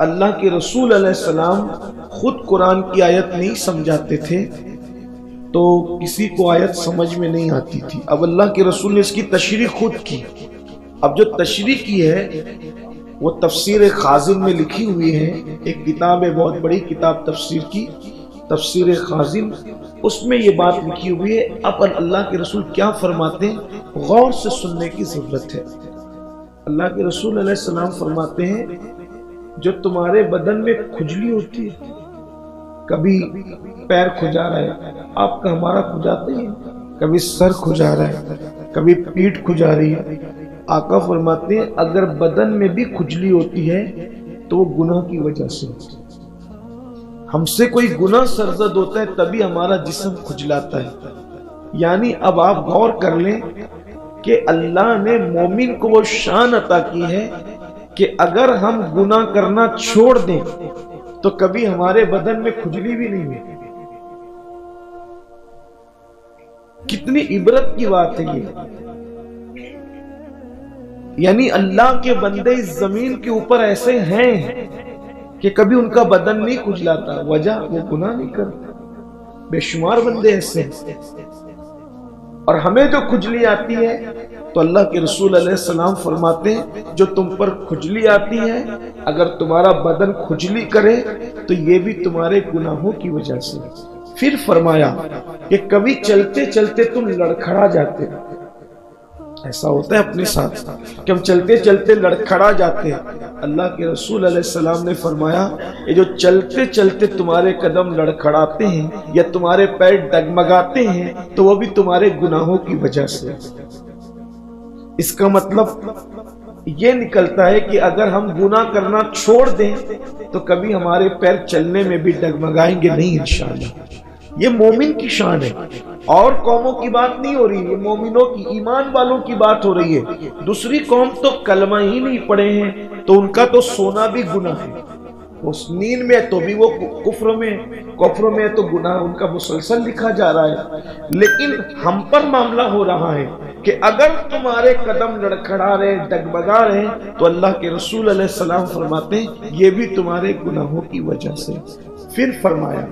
اللہ کے رسول علیہ السلام خود قرآن کی آیت نہیں سمجھاتے تھے تو کسی کو آیت سمجھ میں نہیں آتی تھی. اب اللہ کے رسول نے اس کی تشریح خود کی. اب جو تشریح کی ہے وہ تفسیر خازن میں لکھی ہوئی ہے. ایک کتاب ہے، بہت بڑی کتاب تفسیر کی، تفسیر خازن. اس میں یہ بات لکھی ہوئی ہے. اب اللہ کے رسول کیا فرماتے ہیں، غور سے سننے کی ضرورت ہے. اللہ کے رسول علیہ السلام فرماتے ہیں جو تمہارے بدن میں کھجلی ہوتی ہے، کبھی پیر کھجا رہا ہے، آپ کا ہمارا کھجاتے ہیں، کبھی سر کھجا رہا ہے، کبھی پیٹھ کھجا رہی ہے. آقا فرماتے ہیں اگر بدن میں بھی کھجلی ہوتی ہے تو وہ گناہ کی وجہ سے ہوتی ہے. ہم سے کوئی گناہ سرزد ہوتا ہے تبھی ہمارا جسم کھجلاتا ہے. یعنی اب آپ غور کر لیں کہ اللہ نے مومن کو وہ شان عطا کی ہے کہ اگر ہم گناہ کرنا چھوڑ دیں تو کبھی ہمارے بدن میں کھجلی بھی نہیں ہوئی. کتنی عبرت کی بات ہے یہ. یعنی اللہ کے بندے اس زمین کے اوپر ایسے ہیں کہ کبھی ان کا بدن نہیں کھجلاتا، وجہ وہ گناہ نہیں کرتے. بے شمار بندے ایسے ہیں. اور ہمیں جو کھجلی آتی ہے تو اللہ کے رسول علیہ السلام فرماتے ہیں جو تم پر کھجلی آتی ہے، اگر تمہارا بدن کھجلی کرے تو یہ بھی تمہارے گناہوں کی وجہ سے. پھر فرمایا کہ کبھی چلتے چلتے تم لڑکھڑا جاتے. ایسا ہوتا ہے اپنے ساتھ کہ ہم چلتے چلتے لڑکھڑا جاتے ہیں. اللہ کے رسول علیہ السلام نے فرمایا یہ جو چلتے چلتے تمہارے قدم لڑکھڑاتے ہیں یا تمہارے پیر ڈگمگاتے ہیں تو وہ بھی تمہارے گناہوں کی وجہ سے. اس کا مطلب یہ نکلتا ہے کہ اگر ہم گناہ کرنا چھوڑ دیں تو کبھی ہمارے پیر چلنے میں بھی ڈگمگائیں گے نہیں انشاءاللہ. یہ مومن کی شان ہے، اور قوموں کی بات نہیں ہو رہی، یہ مومنوں کی، ایمان والوں کی بات ہو رہی ہے. دوسری قوم تو کلمہ ہی نہیں پڑھے ہیں تو ان کا تو سونا بھی گناہ ہے. اس نیند میں تو بھی وہ کفر میں تو گناہ ان کا مسلسل لکھا جا رہا ہے. لیکن ہم پر معاملہ ہو رہا ہے کہ اگر تمہارے قدم لڑکھڑا رہے، ڈگمگا رہے تو اللہ کے رسول علیہ السلام فرماتے ہیں یہ بھی تمہارے گناہوں کی وجہ سے. پھر فرمایا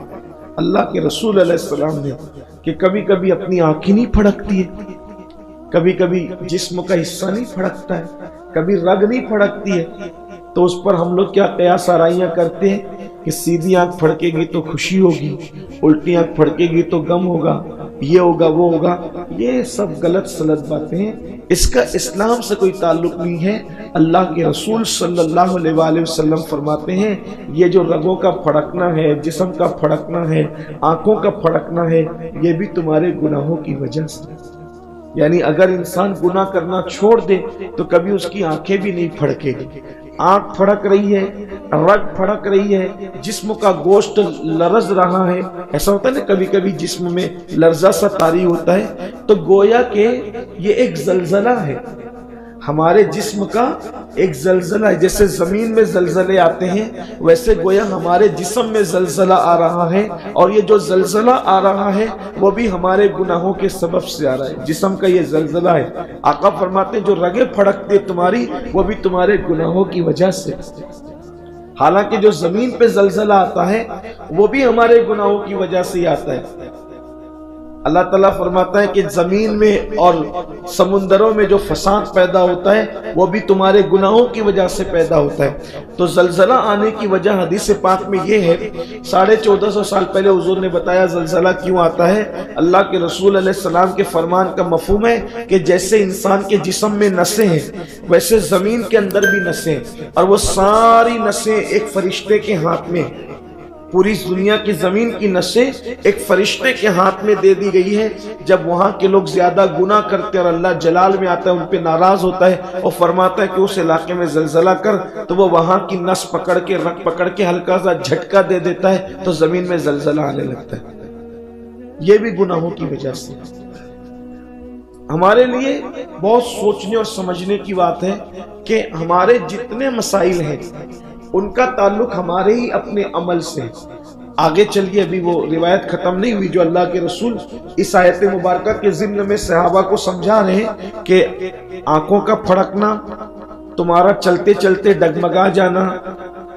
اللہ کے رسول علیہ السلام نے کہ کبھی کبھی اپنی آنکھیں نہیں پھڑکتی ہے، کبھی کبھی جسم کا حصہ نہیں پھڑکتا ہے، کبھی رگ نہیں پھڑکتی ہے، تو اس پر ہم لوگ کیا قیاس آرائیاں کرتے ہیں کہ سیدھی آنکھ پھڑکے گی تو خوشی ہوگی، الٹی آنکھ پھڑکے گی تو غم ہوگا، یہ ہوگا وہ ہوگا. یہ سب غلط سلط باتیں ہیں. اس کا اسلام سے کوئی تعلق نہیں ہے. اللہ کے رسول صلی اللہ علیہ وآلہ وسلم فرماتے ہیں یہ جو رگوں کا پھڑکنا ہے، جسم کا پھڑکنا ہے، آنکھوں کا پھڑکنا ہے، یہ بھی تمہارے گناہوں کی وجہ سے. یعنی اگر انسان گناہ کرنا چھوڑ دے تو کبھی اس کی آنکھیں بھی نہیں پھڑکے گی. آنکھ پھڑک رہی ہے، رگ پھڑک رہی ہے، جسم کا گوشت لرز رہا ہے. ایسا ہوتا ہے نا کبھی کبھی جسم میں لرزہ سا طاری ہوتا ہے، تو گویا کہ یہ ایک زلزلہ ہے. ہمارے جسم کا ایک زلزلہ ہے. جیسے زمین میں زلزلے آتے ہیں ویسے گویا ہمارے جسم میں زلزلہ آ رہا ہے، اور یہ جو زلزلہ آ رہا ہے وہ بھی ہمارے گناہوں کے سبب سے آ رہا ہے. جسم کا یہ زلزلہ ہے. آقا فرماتے ہیں جو رگیں پھڑکتے تمہاری وہ بھی تمہارے گناہوں کی وجہ سے. حالانکہ جو زمین پہ زلزلہ آتا ہے وہ بھی ہمارے گناہوں کی وجہ سے آتا ہے. اللہ تعالیٰ فرماتا ہے کہ زمین میں اور سمندروں میں جو فساد پیدا ہوتا ہے وہ بھی تمہارے گناہوں کی وجہ سے پیدا ہوتا ہے. تو زلزلہ آنے کی وجہ حدیث پاک میں یہ ہے، 1450 سال پہلے حضور نے بتایا زلزلہ کیوں آتا ہے. اللہ کے رسول علیہ السلام کے فرمان کا مفہوم ہے کہ جیسے انسان کے جسم میں نسیں ہیں ویسے زمین کے اندر بھی نسیں، اور وہ ساری نسیں ایک فرشتے کے ہاتھ میں، پوری دنیا کی زمین کی نسیں ایک فرشتے کے ہاتھ میں دے دی گئی ہے. جب وہاں کے لوگ زیادہ گناہ کرتے اور اللہ جلال میں آتا ہے، ان پہ ناراض ہوتا ہے اور فرماتا ہے کہ اس علاقے میں زلزلہ کر، تو وہ وہاں کی نس پکڑ کے، رگ پکڑ کے ہلکا سا جھٹکا دے دیتا ہے تو زمین میں زلزلہ آنے لگتا ہے. یہ بھی گناہوں کی وجہ سے. ہمارے لیے بہت سوچنے اور سمجھنے کی بات ہے کہ ہمارے جتنے مسائل ہیں ان کا تعلق ہمارے ہی اپنے عمل سے. آگے چلیے، ابھی وہ روایت ختم نہیں ہوئی جو اللہ کے رسول اس آیت مبارکہ کے ضمن میں صحابہ کو سمجھا رہے ہیں کہ آنکھوں کا پھڑکنا، تمہارا چلتے چلتے ڈگمگا جانا،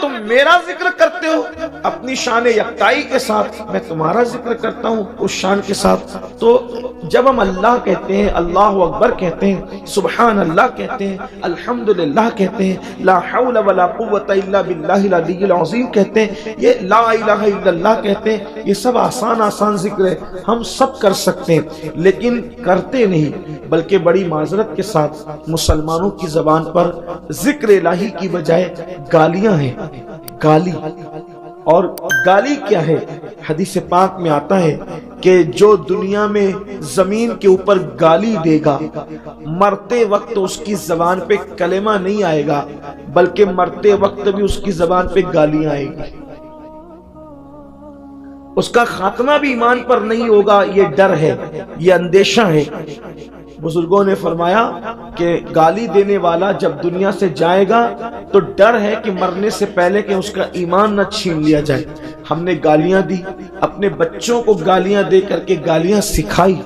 تم میرا ذکر کرتے ہو، اپنی شان یکتائی کے ساتھ میں تمہارا ذکر کرتا ہوں اس شان کے ساتھ۔ تو جب ہم اللہ کہتے ہیں، اللہ اکبر کہتے ہیں، سبحان اللہ کہتے ہیں، الحمدللہ کہتے ہیں، لا حول ولا قوت الا باللہ العلی العظیم کہتے ہیں، یہ لا الہ الا اللہ کہتے ہیں، یہ سب آسان ذکر ہے، ہم سب کر سکتے ہیں، لیکن کرتے نہیں، بلکہ بڑی معذرت کے ساتھ مسلمانوں کی زبان پر ذکر الہی کی بجائے گالیاں ہیں، گالی۔ اور گالی کیا ہے؟ حدیث پاک میں آتا ہے کہ جو دنیا میں زمین کے اوپر گالی دے گا، مرتے وقت اس کی زبان پہ کلمہ نہیں آئے گا، بلکہ مرتے وقت بھی اس کی زبان پہ گالیاں آئے گی، اس کا خاتمہ بھی ایمان پر نہیں ہوگا۔ یہ ڈر ہے، یہ اندیشہ ہے۔ بزرگوں نے فرمایا کہ گالی دینے والا جب دنیا سے جائے گا تو ڈر ہے کہ مرنے سے پہلے کہ اس کا ایمان نہ چھین لیا جائے۔ ہم نے گالیاں دی، اپنے بچوں کو گالیاں دے کر کے گالیاں سکھائی۔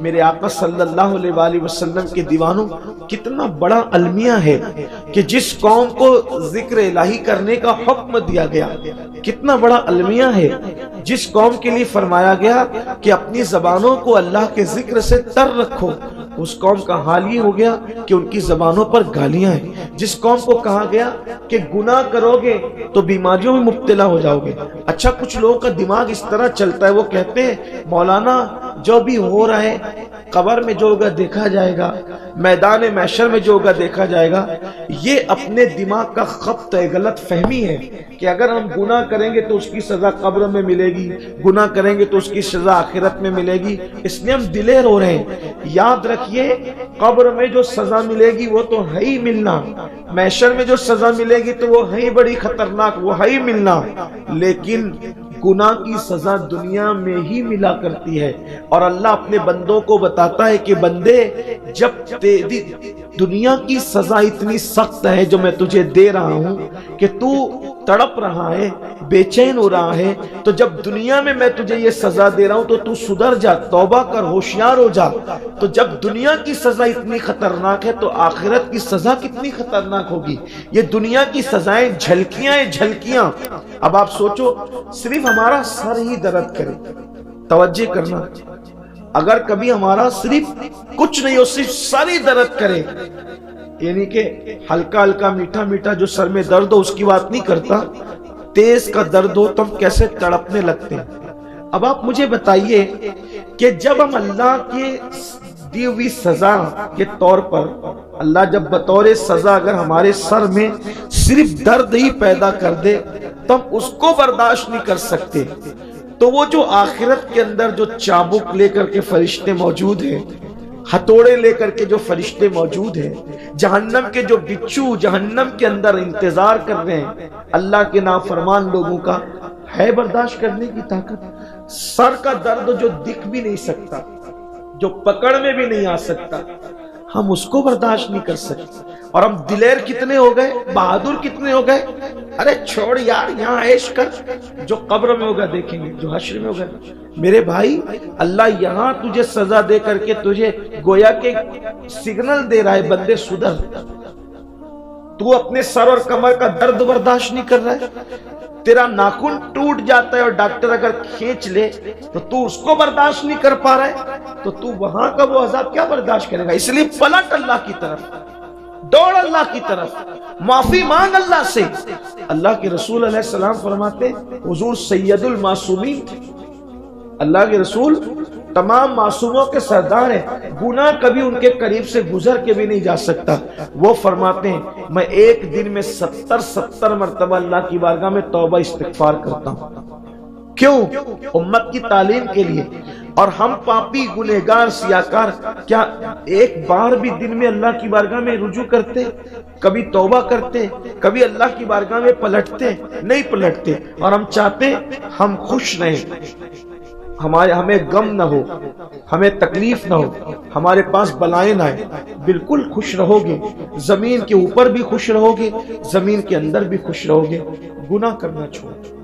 میرے آقا صلی اللہ علیہ وآلہ وسلم کے دیوانوں، کتنا بڑا المیہ ہے کہ جس قوم کو ذکر الہی کرنے کا حکم دیا گیا، کتنا بڑا المیہ ہے جس قوم کے لیے فرمایا گیا کہ اپنی زبانوں کو اللہ کے ذکر سے تر رکھو، اس قوم کا حال یہ ہو گیا کہ ان کی زبانوں پر گالیاں ہیں۔ جس قوم کو کہا گیا کہ گناہ کرو گے تو بیماریوں میں مبتلا ہو جاؤ گے۔ اچھا، کچھ لوگوں کا دماغ اس طرح چلتا ہے، وہ کہتے ہیں مولانا جو بھی ہو رہا ہے قبر میں جو ہوگا دیکھا جائے گا، میدان محشر میں جو ہوگا دیکھا جائے گا۔ یہ اپنے دماغ کا خبط ہے، غلط فہمی ہے کہ اگر ہم گناہ کریں گے تو اس کی سزا قبر میں ملے گی، گناہ کریں گے تو اس کی سزا آخرت میں ملے گی، اس لیے ہم دلیر ہو رہے ہیں۔ یاد رکھیے، قبر میں جو سزا ملے گی وہ تو ہے ہی ملنا، محشر میں جو سزا ملے گی تو وہ ہے ہی بڑی خطرناک، وہ ہے ہی ملنا، لیکن گناہ کی سزا دنیا میں ہی ملا کرتی ہے۔ اور اللہ اپنے بندوں کو بتاتا ہے کہ بندے، جب تیری دنیا کی سزا اتنی سخت ہے جو میں تجھے دے رہا ہوں کہ تو تڑپ رہا ہے، بے چین ہو رہا ہے، تو جب دنیا میں تجھے یہ سزا دے رہا ہوں تو تو سدھر جا، توبہ کر، ہوشیار ہو جا۔ تو جب دنیا کی سزا اتنی خطرناک ہے تو آخرت کی سزا کتنی خطرناک ہوگی۔ یہ دنیا کی سزائیں جھلکیاں ہیں، جھلکیاں۔ اب آپ سوچو، صرف ہمارا سر ہی درد کرے، توجہ کرنا، اگر کبھی ہمارا صرف کچھ نہیں ہو، صرف سر ہی درد کرے، یعنی کہ ہلکا ہلکا میٹھا میٹھا جو سر میں درد ہو اس کی بات نہیں کرتا، تیز کا درد ہو تو ہم کیسے تڑپنے لگتے ہیں۔ اب آپ مجھے بتائیے کہ جب ہم اللہ کی دی ہوئی سزا کے طور پر، اللہ جب بطور سزا اگر ہمارے سر میں صرف درد ہی پیدا کر دے تو ہم اس کو برداشت نہیں کر سکتے، تو وہ جو آخرت کے اندر جو چابک لے کر کے فرشتے موجود ہیں، ہتھوڑے لے کر کے جو فرشتے موجود ہیں، جہنم کے جو بچھو جہنم کے اندر انتظار کر رہے ہیں اللہ کے نافرمان لوگوں کا، ہے برداشت کرنے کی طاقت؟ سر کا درد جو دکھ بھی نہیں سکتا، جو پکڑ میں بھی نہیں آ سکتا، ہم اس کو برداشت نہیں کر سکتے، اور ہم دلیر کتنے ہو گئے، بہادر کتنے ہو گئے۔ ارے چھوڑ یار، یہاں عیش کر، جو قبر میں ہوگا دیکھیں گے، جو حشر میں ہوگا۔ میرے بھائی، اللہ یہاں تجھے سزا دے کر کے تجھے گویا کہ سگنل دے رہا ہے، بندے سدھر۔ تو اپنے سر اور کمر کا درد برداشت نہیں کر رہا ہے، تیرا ناخن ٹوٹ جاتا ہے اور ڈاکٹر اگر کھینچ لے تو اس کو برداشت نہیں کر پا رہا ہے، تو وہاں کا وہ عذاب کیا برداشت کرے گا؟ اس لیے پلٹ اللہ کی طرف، دوڑ اللہ کی طرف، معافی مانگ اللہ سے۔ اللہ کے رسول علیہ السلام فرماتے، حضور سید المعصومین، اللہ کے رسول تمام معصوموں کے سردار ہیں، گناہ کبھی ان کے قریب سے گزر کے بھی نہیں جا سکتا۔ وہ فرماتے ہیں، میں ایک دن میں 70 مرتبہ اللہ کی بارگاہ میں توبہ استغفار کرتا ہوں۔ کیوں؟ امت کی تعلیم کے لیے۔ اور ہم پاپی گنہگار سیاکار کیا ایک بار بھی دن میں اللہ کی بارگاہ میں رجوع کرتے؟ کبھی توبہ کرتے؟ کبھی اللہ کی بارگاہ میں پلٹتے؟ نہیں پلٹتے۔ اور ہم چاہتے ہم خوش رہیں، ہمیں غم نہ ہو، ہمیں تکلیف نہ ہو، ہمارے پاس بلائیں نہ آئے۔ بالکل خوش رہو گے، زمین کے اوپر بھی خوش رہو گے، زمین کے اندر بھی خوش رہو گے۔ گناہ کرنا چھوڑو۔